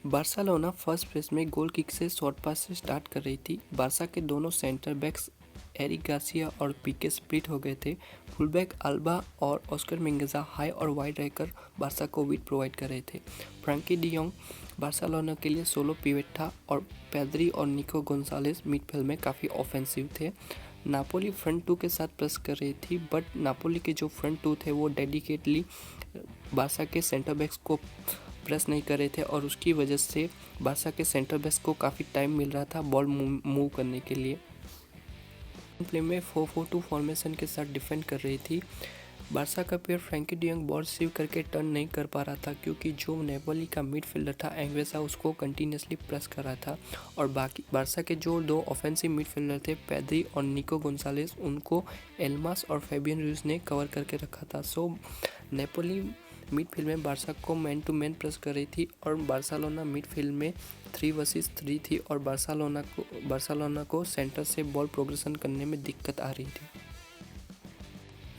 Barcelona first phase में goal kick से short पास से स्टार्ट कर रही थी। बार्सा के दोनों सेंटर बैक्स एरिक गार्सिया और पीके स्प्लिट हो गए थे। फुलबैक अल्बा और ऑस्कर मेंगेजा हाई और वाइड रहकर बार्सा को विड प्रोवाइड कर रहे थे। फ्रैंकी डी योंग बार्सिलोना के लिए सोलो पिवट था और पेद्री और निको गोंसालेस मिडफील्ड में काफ़ी ऑफेंसिव थे। नापोली फ्रंट टू के साथ प्रेस कर रही थी, बट नापोली के जो फ्रंट टू थे वो डेडिकेटली बार्सा के सेंटर बैक्स को प्रेस नहीं कर रहे थे और उसकी वजह से बार्सा के सेंटर बैक्स को काफ़ी टाइम मिल रहा था बॉल मूव करने के लिए। प्ले में 4-4-2 फॉर्मेशन के साथ डिफेंड कर रही थी। बार्सा का player Frenkie de Jong ball receive करके टर्न नहीं कर पा रहा था क्योंकि जो नेपोली का मिडफील्डर था एंग्रेसा उसको कंटिन्यूसली प्रेस कर रहा था और बाकी बार्सा के जो दो ऑफेंसिव मिडफील्डर थे पेद्री और निको गोंसालेस उनको एल्मास और फेबियन रूइज ने कवर करके रखा था। सो नेपोली मिडफील्ड में बार्सा को मैन टू मैन प्रेस कर रही थी और बार्सिलोना मिडफील्ड में 3 वर्सेस 3 थी और बार्सिलोना को सेंटर से बॉल प्रोग्रेशन करने में दिक्कत आ रही थी।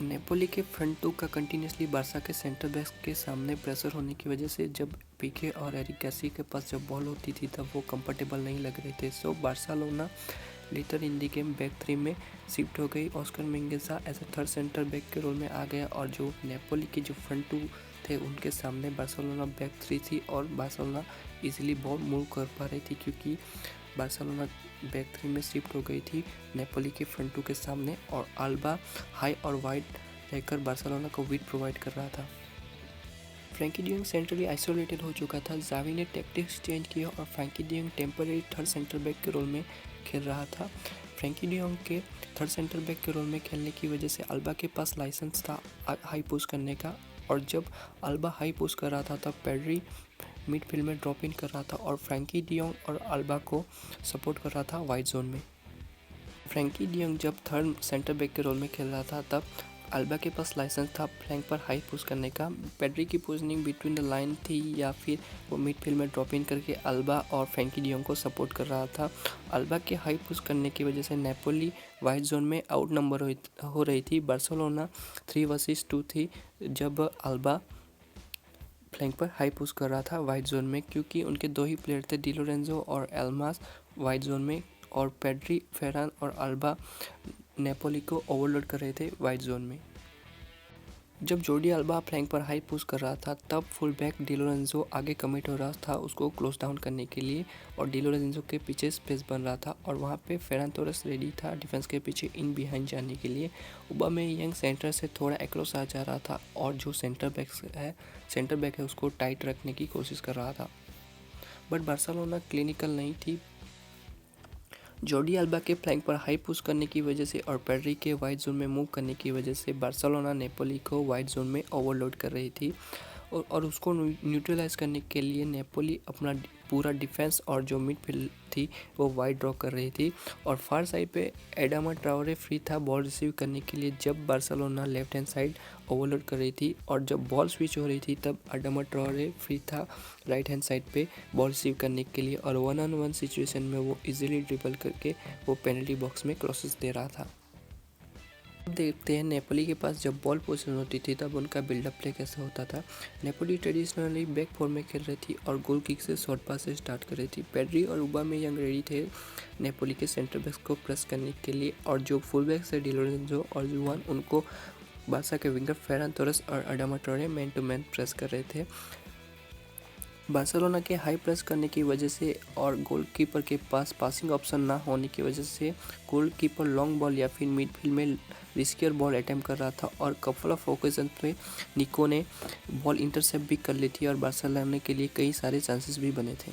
नेपोली के फ्रंट टू का कंटिन्यूसली बार्सा के सेंटर बैक्स के सामने प्रेशर होने की वजह से जब पीके और एरिक गार्सिया के पास जब बॉल होती थी तब वो कंफर्टेबल नहीं लग रहे थे। So Barcelona later in the game back 3 में शिफ्ट हो गई। Oscar Mingueza as a third centre back के रोल में आ गया और जो नेपोली की जो फ्रंट टू थे उनके सामने बार्सिलोना बैक 3 थी और बार्सिलोना इजीली बॉल मूव कर पा रही थी क्योंकि बार्सिलोना बैक 3 में शिफ्ट हो गई थी नेपोली के फ्रंट टू के सामने और अल्बा हाई और वाइड रहकर बार्सिलोना को विड प्रोवाइड कर रहा था। Frenkie de Jong centrally isolated हो चुका था। जावी ने टैक्टिक्स चेंज किया और Frenkie de Jong temporary third centre back के रोल में खेल रहा था। फ्रैंकी डी योंग के थर्ड सेंटर बैक के रोल में खेलने की वजह से अल्बा के पास लाइसेंस था हाई पुश करने का और जब अल्बा हाई पुश कर रहा था तब पेड्री मिडफील्ड में ड्रॉप इन कर रहा था और फ्रैंकी डी योंग और अल्बा को सपोर्ट कर रहा था वाइड जोन में। फ्रैंकी डी योंग जब थर्ड सेंटर बैक के रोल में खेल रहा था तब अल्बा के पास लाइसेंस था फ्लैंक पर हाई पुश करने का। पेड्री की पोजीशनिंग बिटवीन द लाइन थी या फिर वो मिडफील्ड में ड्रॉप इन करके अल्बा और फ्रैंकी डी योंग को सपोर्ट कर रहा था। अल्बा के हाई पुश करने की वजह से नेपोली वाइड जोन में आउट नंबर हो रही थी। बार्सिलोना 3 वर्सेस 2 थी जब अल्बा फ्लैंक पर हाई पुश कर रहा था वाइड जोन में क्योंकि उनके दो ही प्लेयर थे डी लोरेंजो और एल्मास वाइड जोन में और पेड्री फेरान और अल्बा नेपोली को ओवरलोड कर रहे थे वाइड जोन में। जब जोर्डी अल्बा फ्लैंक पर हाई पुश कर रहा था तब फुल बैक डी लोरेंजो आगे कमिट हो रहा था उसको क्लोज डाउन करने के लिए और डी लोरेंजो के पीछे स्पेस बन रहा था और वहाँ पे फेरान तोरेस रेडी था डिफेंस के पीछे इन बिहाइंड जाने के लिए। ऑबामेयांग सेंटर से थोड़ा एक्रोस आ जा रहा था और जो सेंटर बैक है उसको टाइट रखने की कोशिश कर रहा था, बट बार्सिलोना क्लिनिकल नहीं थी। जोर्डी अल्बा के फ्लैंक पर हाई पुश करने की वजह से और पेड्री के वाइड जोन में मूव करने की वजह से बार्सिलोना नेपोली को वाइड जोन में ओवरलोड कर रही थी और उसको न्यूट्रलाइज करने के लिए नेपोली अपना पूरा डिफेंस और जो मिडफील्ड थी वो वाइड ड्रॉ कर रही थी और फार साइड पे एडामा ट्राओरे फ्री था बॉल रिसीव करने के लिए जब Barcelona left hand side overload कर रही थी और जब बॉल स्विच हो रही थी तब एडामा ट्राओरे फ्री था राइट हैंड साइड पे बॉल रिसीव करने के लिए और 1-on-1 सिचुएशन में वो इजीली ड्रिबल करके वो पेनल्टी बॉक्स में क्रॉसेस दे रहा था। देखते हैं नेपोली के पास जब बॉल पोजीशन होती थी तब उनका बिल्डअप प्ले कैसा होता था। नेपोली ट्रेडिशनली बैक 4 में खेल रही थी और गोल किक से शॉर्ट पास से स्टार्ट कर रही थी। पेड्री और ऑबामेयांग रेडी थे नेपोली के सेंटर बैक्स को प्रेस करने के लिए और जो फुल बैक से डी लोरेंजो और जुआन उनको बार्सा के विंगर फेरान तोरेस और Adama Traore man to man press कर रहे थे। बार्सिलोना के हाई प्रेस करने की वजह से और गोलकीपर के पास पासिंग ऑप्शन ना होने की वजह से गोलकीपर लॉन्ग बॉल या फिर मिडफील्ड में रिस्कियर बॉल अटेम्प्ट कर रहा था और कपल ऑफ ओकेजन पे निको ने बॉल इंटरसेप्ट भी कर ली थी और बार्सिलोना के लिए कई सारे चांसेस भी बने थे।